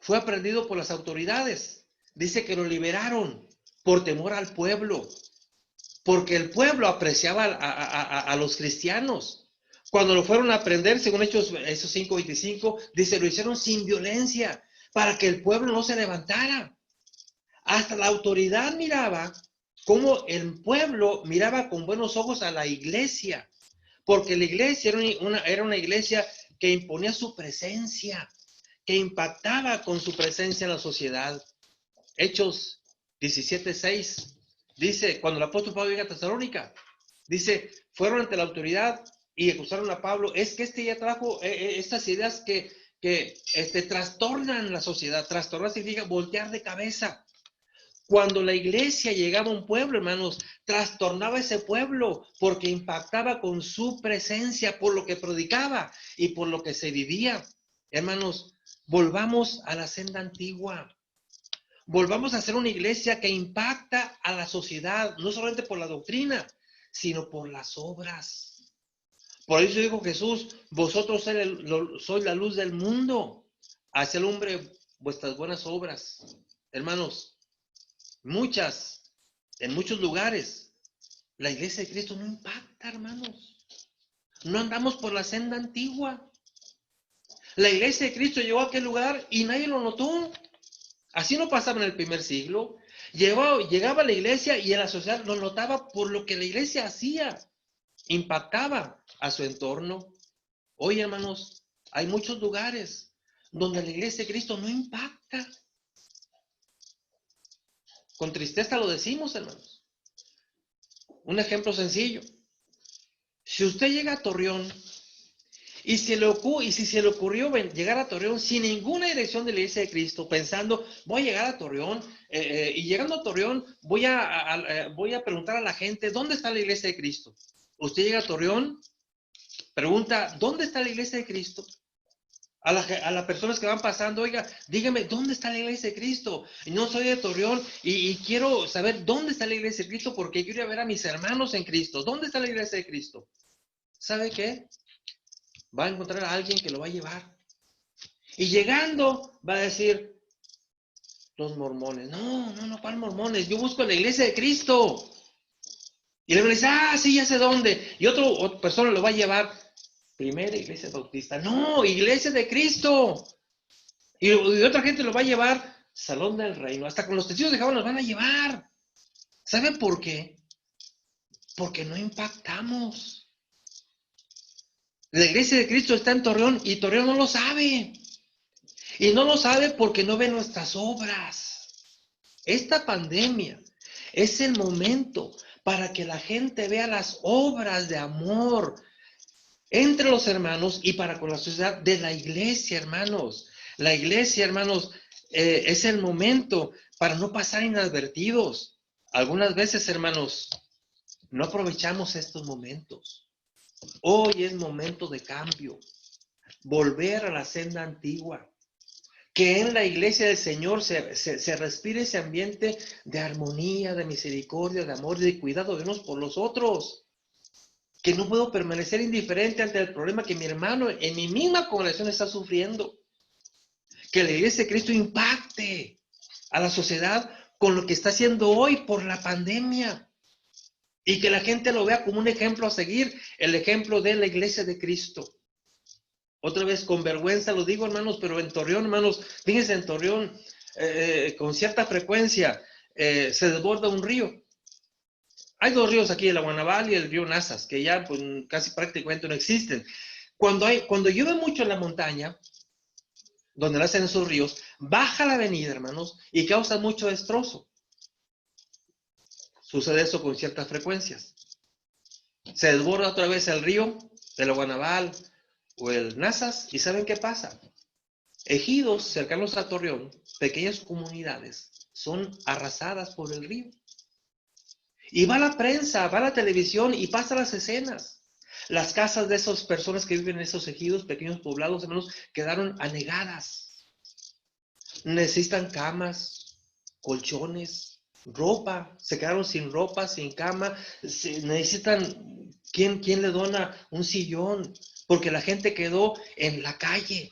fue aprendido por las autoridades, dice que lo liberaron por temor al pueblo, porque el pueblo apreciaba a los cristianos. Cuando lo fueron a prender, según Hechos 5:25, dice, lo hicieron sin violencia, para que el pueblo no se levantara. Hasta la autoridad miraba cómo el pueblo miraba con buenos ojos a la iglesia, porque la iglesia era una iglesia que imponía su presencia, que impactaba con su presencia en la sociedad. Hechos 17:6 dice, cuando el apóstol Pablo llega a Tesalónica, dice, fueron ante la autoridad y acusaron a Pablo, es que ya trajo estas ideas que trastornan la sociedad. Trastornar significa voltear de cabeza. Cuando la iglesia llegaba a un pueblo, hermanos, trastornaba ese pueblo porque impactaba con su presencia, por lo que predicaba y por lo que se vivía. Hermanos, volvamos a la senda antigua. Volvamos a ser una iglesia que impacta a la sociedad, no solamente por la doctrina, sino por las obras. Por eso dijo Jesús, vosotros sois la luz del mundo, hacia el hombre vuestras buenas obras. Hermanos, en muchos lugares, la iglesia de Cristo no impacta, hermanos. No andamos por la senda antigua. La iglesia de Cristo llegó a aquel lugar y nadie lo notó. Así no pasaba en el primer siglo. Llegaba a la iglesia y en la sociedad lo notaba por lo que la iglesia hacía. Impactaba a su entorno. Hoy, hermanos, hay muchos lugares donde la iglesia de Cristo no impacta. Con tristeza lo decimos, hermanos. Un ejemplo sencillo. Si usted llega a Torreón y si se le ocurrió llegar a Torreón sin ninguna dirección de la iglesia de Cristo, pensando, voy a llegar a Torreón, y llegando a Torreón voy a preguntar a la gente, ¿dónde está la iglesia de Cristo? Usted llega a Torreón, pregunta, ¿dónde está la iglesia de Cristo? A las personas que van pasando, oiga, dígame, ¿dónde está la iglesia de Cristo? Y no soy de Torreón y quiero saber dónde está la iglesia de Cristo porque quiero ir a ver a mis hermanos en Cristo. ¿Dónde está la iglesia de Cristo? ¿Sabe qué? Va a encontrar a alguien que lo va a llevar. Y llegando va a decir, los mormones. No, ¿cuál mormones? Yo busco la iglesia de Cristo. Y le va a decir, sí, ya sé dónde. Y otra persona lo va a llevar, primera iglesia bautista. No, iglesia de Cristo. Y otra gente lo va a llevar, Salón del Reino. Hasta con los testigos de Jehová nos van a llevar. ¿Sabe por qué? Porque no impactamos. La iglesia de Cristo está en Torreón y Torreón no lo sabe. Y no lo sabe porque no ve nuestras obras. Esta pandemia es el momento para que la gente vea las obras de amor entre los hermanos y para con la sociedad de la iglesia, hermanos. La iglesia, hermanos, es el momento para no pasar inadvertidos. Algunas veces, hermanos, no aprovechamos estos momentos. Hoy es momento de cambio. Volver a la senda antigua. Que en la iglesia del Señor se respire ese ambiente de armonía, de misericordia, de amor y de cuidado de unos por los otros. Que no puedo permanecer indiferente ante el problema que mi hermano en mi misma congregación está sufriendo. Que la iglesia de Cristo impacte a la sociedad con lo que está haciendo hoy por la pandemia. Y que la gente lo vea como un ejemplo a seguir, el ejemplo de la iglesia de Cristo. Otra vez, con vergüenza lo digo, hermanos, pero en Torreón, hermanos, fíjense, en Torreón, con cierta frecuencia, se desborda un río. Hay dos ríos aquí, el Aguanaval y el río Nazas, que ya pues, casi prácticamente no existen. Cuando llueve mucho en la montaña, donde nacen esos ríos, baja la avenida, hermanos, y causa mucho destrozo. Sucede eso con ciertas frecuencias. Se desborda otra vez el río, el Aguanaval o el Nazas, y ¿saben qué pasa? Ejidos cercanos a Torreón, pequeñas comunidades, son arrasadas por el río. Y va la prensa, va la televisión y pasa las escenas. Las casas de esas personas que viven en esos ejidos, pequeños poblados, hermanos, quedaron anegadas. Necesitan camas, colchones, ropa, se quedaron sin ropa, sin cama, necesitan, ¿quién le dona un sillón? Porque la gente quedó en la calle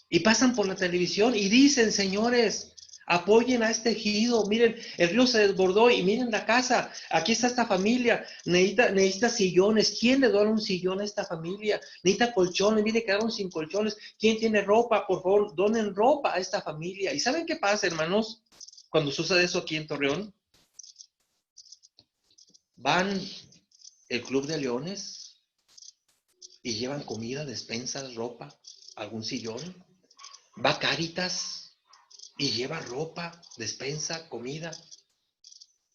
y pasan por la televisión y dicen, señores, apoyen a este ejido, miren, el río se desbordó y miren la casa, aquí está esta familia, necesita sillones, ¿quién le dona un sillón a esta familia? Necesita colchones, miren, quedaron sin colchones, ¿quién tiene ropa? Por favor, donen ropa a esta familia. ¿Y saben qué pasa, hermanos? Cuando sucede eso aquí en Torreón, van el Club de Leones y llevan comida, despensas, ropa, algún sillón. Va Cáritas y lleva ropa, despensa, comida.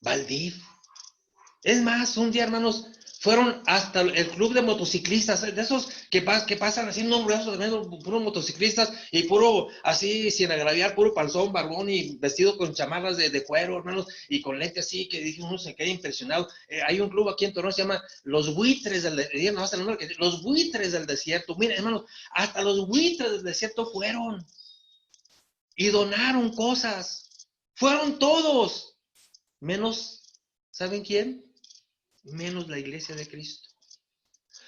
Va el DIF. Es más, un día, hermanos, fueron hasta el club de motociclistas, de esos que pasan así nombrosos, puros motociclistas y puro, así, sin agraviar, puro panzón, barbón y vestido con chamarras de cuero, hermanos, y con lentes así, que dije, uno se queda impresionado. Hay un club aquí en Torreón, se llama Los Buitres del Desierto, no, hasta el nombre, Los Buitres del Desierto. Miren, hermanos, hasta los buitres del desierto fueron y donaron cosas. Fueron todos, menos, ¿saben quién? Menos la iglesia de Cristo.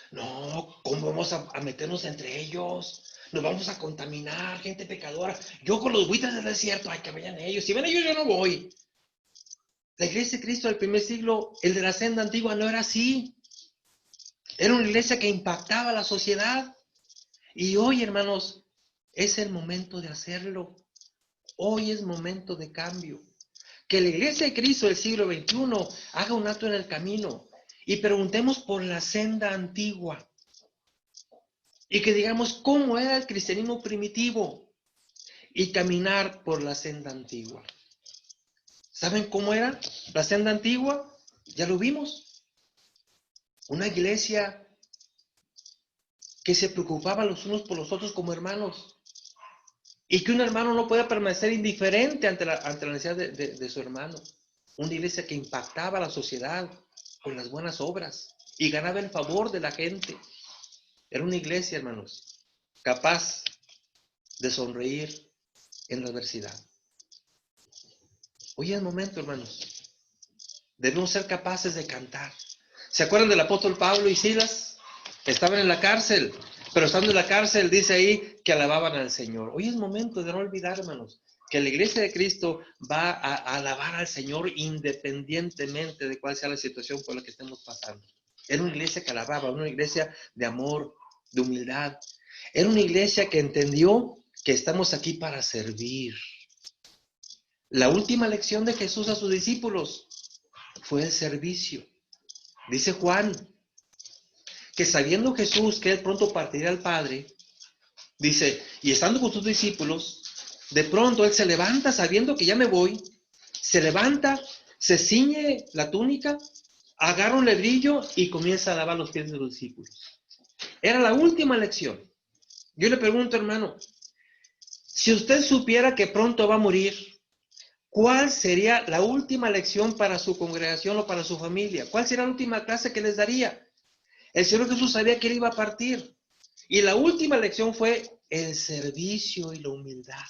No, ¿cómo vamos a meternos entre ellos? Nos vamos a contaminar, gente pecadora. Yo con los buitres del desierto, ay, que vayan ellos. Si ven ellos, yo no voy. La iglesia de Cristo del primer siglo, el de la senda antigua, no era así. Era una iglesia que impactaba a la sociedad. Y hoy, hermanos, es el momento de hacerlo. Hoy es momento de cambio. Que la iglesia de Cristo del siglo XXI haga un acto en el camino y preguntemos por la senda antigua. Y que digamos cómo era el cristianismo primitivo y caminar por la senda antigua. ¿Saben cómo era la senda antigua? Ya lo vimos. Una iglesia que se preocupaba los unos por los otros como hermanos. Y que un hermano no pueda permanecer indiferente ante la necesidad de su hermano. Una iglesia que impactaba a la sociedad con las buenas obras y ganaba el favor de la gente. Era una iglesia, hermanos, capaz de sonreír en la adversidad. Hoy es el momento, hermanos. Debemos ser capaces de cantar. ¿Se acuerdan del apóstol Pablo y Silas? Estaban en la cárcel, pero estando en la cárcel dice ahí que alababan al Señor. Hoy es momento de no olvidar, hermanos, que la iglesia de Cristo va a alabar al Señor independientemente de cuál sea la situación por la que estemos pasando. Era una iglesia que alababa, una iglesia de amor, de humildad. Era una iglesia que entendió que estamos aquí para servir. La última lección de Jesús a sus discípulos fue el servicio. Dice Juan que sabiendo Jesús que él pronto partiría al Padre, dice, y estando con sus discípulos, de pronto él se levanta sabiendo que ya me voy, se levanta, se ciñe la túnica, agarra un lebrillo y comienza a lavar los pies de los discípulos. Era la última lección. Yo le pregunto, hermano, si usted supiera que pronto va a morir, ¿cuál sería la última lección para su congregación o para su familia? ¿Cuál sería la última clase que les daría? El Señor Jesús sabía que él iba a partir. Y la última lección fue el servicio y la humildad.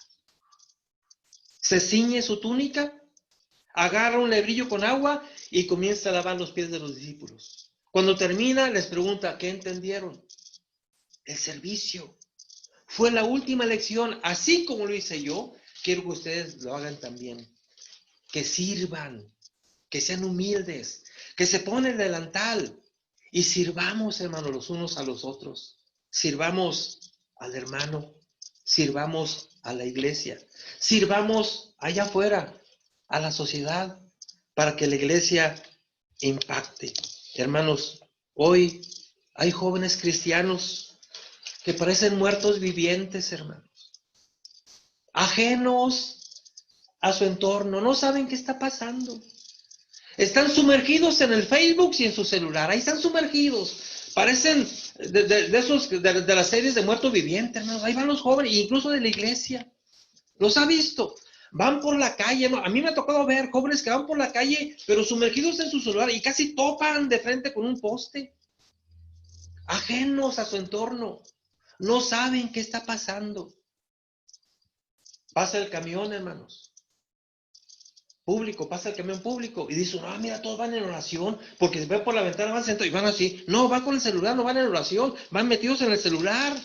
Se ciñe su túnica, agarra un lebrillo con agua y comienza a lavar los pies de los discípulos. Cuando termina, les pregunta, ¿qué entendieron? El servicio. Fue la última lección, así como lo hice yo, quiero que ustedes lo hagan también. Que sirvan, que sean humildes, que se pongan el delantal y sirvamos, hermanos, los unos a los otros. Sirvamos al hermano, sirvamos a la iglesia, sirvamos allá afuera, a la sociedad, para que la iglesia impacte. Hermanos, hoy hay jóvenes cristianos que parecen muertos vivientes, hermanos, ajenos a su entorno, no saben qué está pasando. Están sumergidos en el Facebook y en su celular, ahí están sumergidos. Parecen de las series de muertos vivientes, hermanos. Ahí van los jóvenes, incluso de la iglesia. Los ha visto. Van por la calle, ¿no? A mí me ha tocado ver jóvenes que van por la calle, pero sumergidos en su celular y casi topan de frente con un poste. Ajenos a su entorno. No saben qué está pasando. Pasa el camión, hermanos. público, pasa el camión público y dice, no, mira, todos van en oración, porque se ve por la ventana, van sentados y van así. No, van con el celular, no van en oración, van metidos en el celular.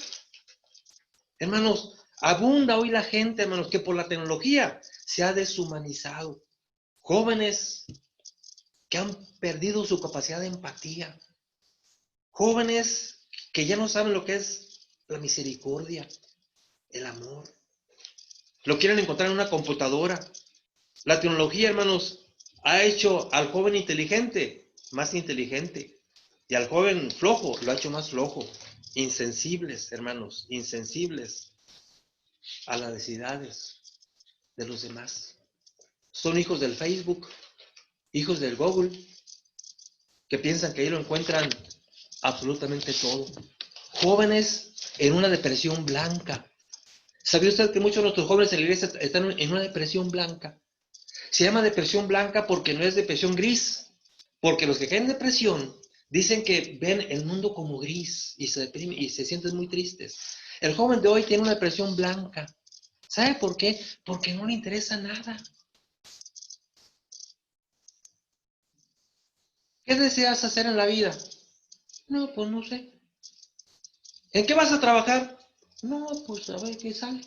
Hermanos, abunda hoy la gente, hermanos, que por la tecnología se ha deshumanizado. Jóvenes que han perdido su capacidad de empatía. Jóvenes que ya no saben lo que es la misericordia, el amor. Lo quieren encontrar en una computadora. La tecnología, hermanos, ha hecho al joven inteligente más inteligente y al joven flojo lo ha hecho más flojo. Insensibles, hermanos, insensibles a las necesidades de los demás. Son hijos del Facebook, hijos del Google, que piensan que ahí lo encuentran absolutamente todo. Jóvenes en una depresión blanca. ¿Sabía usted que muchos de nuestros jóvenes en la iglesia están en una depresión blanca? Se llama depresión blanca porque no es depresión gris. Porque los que caen en depresión dicen que ven el mundo como gris y se deprimen y se sienten muy tristes. El joven de hoy tiene una depresión blanca. ¿Sabe por qué? Porque no le interesa nada. ¿Qué deseas hacer en la vida? No, pues no sé. ¿En qué vas a trabajar? No, pues a ver qué sale.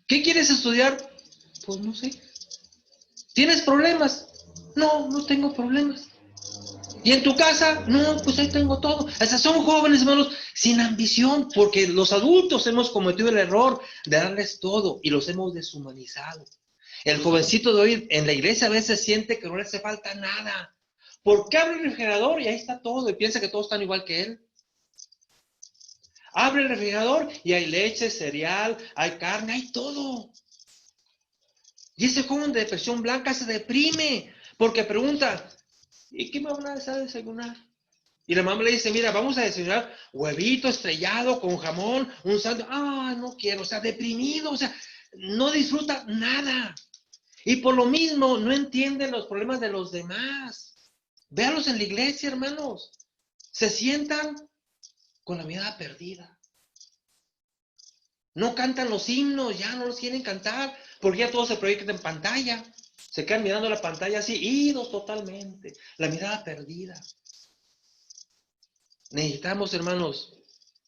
¿Qué quieres estudiar? Pues no sé. ¿Tienes problemas? No, no tengo problemas. ¿Y en tu casa? No, pues ahí tengo todo. O sea, son jóvenes, hermanos, sin ambición, porque los adultos hemos cometido el error de darles todo y los hemos deshumanizado. El jovencito de hoy en la iglesia a veces siente que no le hace falta nada. Porque abre el refrigerador y ahí está todo y piensa que todos están igual que él. Abre el refrigerador y hay leche, cereal, hay carne, hay todo. Y ese joven de depresión blanca se deprime porque pregunta, ¿y qué me van a desayunar? Y la mamá le dice, mira, vamos a desayunar huevito estrellado con jamón, un sándwich. Ah, no quiero, o sea, deprimido, o sea, no disfruta nada. Y por lo mismo no entienden los problemas de los demás. Véanlos en la iglesia, hermanos. Se sientan con la mirada perdida. No cantan los himnos, ya no los quieren cantar, porque ya todo se proyecta en pantalla. Se quedan mirando la pantalla así, idos totalmente. La mirada perdida. Necesitamos, hermanos,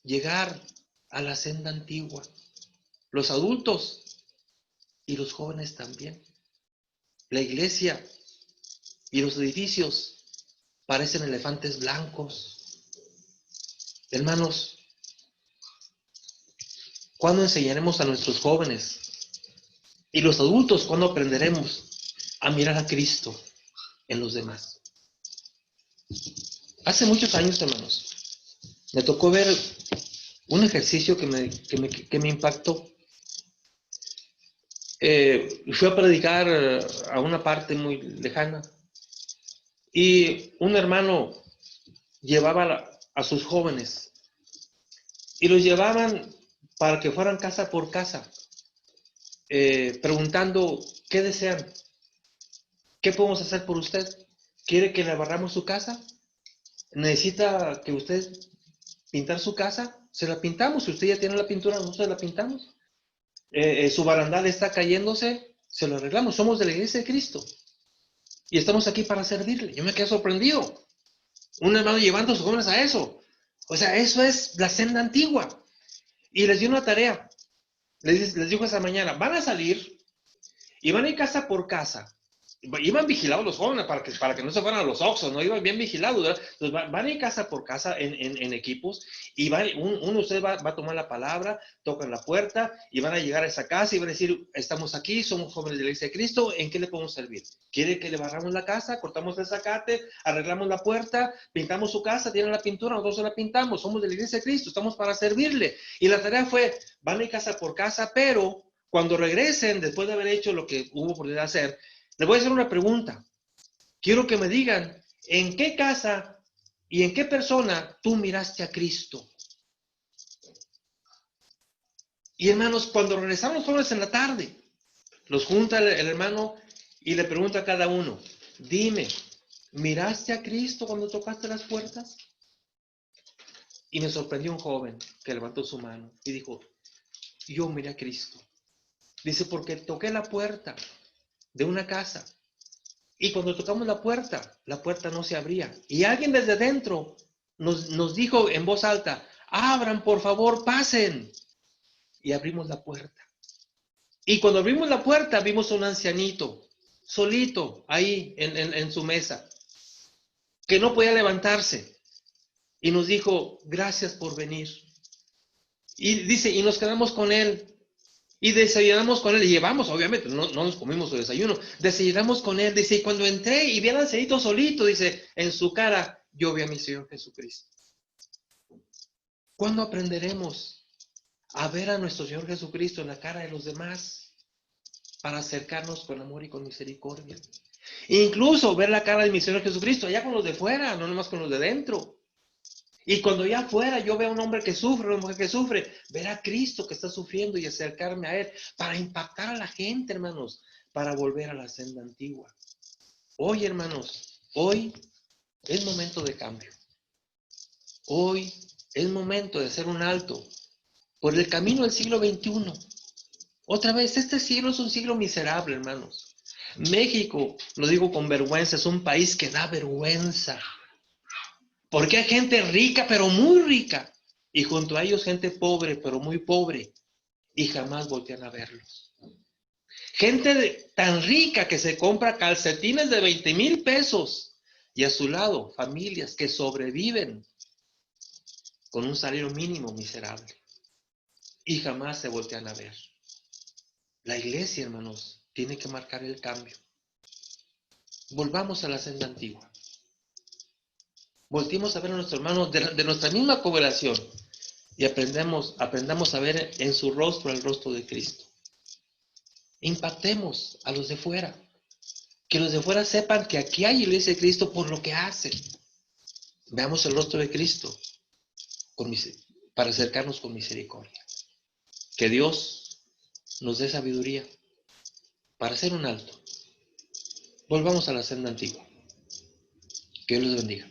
llegar a la senda antigua. Los adultos y los jóvenes también. La iglesia y los edificios parecen elefantes blancos. Hermanos, ¿cuándo enseñaremos a nuestros jóvenes? Y los adultos, ¿cuándo aprenderemos a mirar a Cristo en los demás? Hace muchos años, hermanos, me tocó ver un ejercicio que me impactó. Fui a predicar a una parte muy lejana y un hermano llevaba a sus jóvenes y los llevaban para que fueran casa por casa, preguntando qué desean, qué podemos hacer por usted. ¿Quiere que le barramos su casa? ¿Necesita que usted pintar su casa? Se la pintamos. Si usted ya tiene la pintura, nosotros la pintamos. Su barandal está cayéndose, se lo arreglamos. Somos de la iglesia de Cristo y estamos aquí para servirle. Yo me quedé sorprendido. Un hermano llevando a sus jóvenes a eso. O sea, eso es la senda antigua. Y les dio una tarea. Les dijo esa mañana, van a salir y van a ir casa por casa. Iban vigilados los jóvenes para que no se fueran a los oxos, ¿no? Iban bien vigilados, ¿verdad? Entonces van a ir casa por casa en equipos y uno de ustedes va a tomar la palabra, tocan la puerta y van a llegar a esa casa y van a decir, estamos aquí, somos jóvenes de la iglesia de Cristo, ¿en qué le podemos servir? ¿Quiere que le barramos la casa, cortamos el zacate, arreglamos la puerta, pintamos su casa, tienen la pintura, nosotros la pintamos, somos de la iglesia de Cristo, estamos para servirle? Y la tarea fue, van a ir casa por casa, pero cuando regresen, después de haber hecho lo que hubo oportunidad de hacer, les voy a hacer una pregunta. Quiero que me digan, ¿en qué casa y en qué persona tú miraste a Cristo? Y hermanos, cuando regresaron los jóvenes en la tarde, los junta el hermano y le pregunta a cada uno, dime, ¿miraste a Cristo cuando tocaste las puertas? Y me sorprendió un joven que levantó su mano y dijo, yo miré a Cristo. Dice, porque toqué la puerta de una casa Y cuando tocamos la puerta no se abría. Y alguien desde dentro nos dijo en voz alta, abran, por favor, pasen. Y abrimos la puerta. Y cuando abrimos la puerta, vimos a un ancianito, solito, ahí en su mesa, que no podía levantarse. Y nos dijo, gracias por venir. Y dice, y nos quedamos con él. Y desayunamos con él, y llevamos, obviamente, no nos comimos su desayuno, desayunamos con él, dice, y cuando entré y vi al ancianito solito, dice, en su cara, yo vi a mi Señor Jesucristo. ¿Cuándo aprenderemos a ver a nuestro Señor Jesucristo en la cara de los demás para acercarnos con amor y con misericordia? Incluso ver la cara de mi Señor Jesucristo allá con los de fuera, no nomás con los de dentro. Y cuando ya afuera yo veo a un hombre que sufre, una mujer que sufre, ver a Cristo que está sufriendo y acercarme a Él para impactar a la gente, hermanos, para volver a la senda antigua. Hoy, hermanos, hoy es momento de cambio. Hoy es momento de hacer un alto por el camino del siglo XXI. Otra vez, este siglo es un siglo miserable, hermanos. México, lo digo con vergüenza, es un país que da vergüenza. Porque hay gente rica, pero muy rica. Y junto a ellos gente pobre, pero muy pobre. Y jamás voltean a verlos. Gente tan rica que se compra calcetines de 20,000 pesos. Y a su lado, familias que sobreviven con un salario mínimo miserable. Y jamás se voltean a ver. La iglesia, hermanos, tiene que marcar el cambio. Volvamos a la senda antigua. Volvimos a ver a nuestros hermanos de nuestra misma congregación y aprendamos a ver en su rostro el rostro de Cristo. Impactemos a los de fuera. Que los de fuera sepan que aquí hay iglesia de Cristo por lo que hacen. Veamos el rostro de Cristo para acercarnos con misericordia. Que Dios nos dé sabiduría para hacer un alto. Volvamos a la senda antigua. Que Dios los bendiga.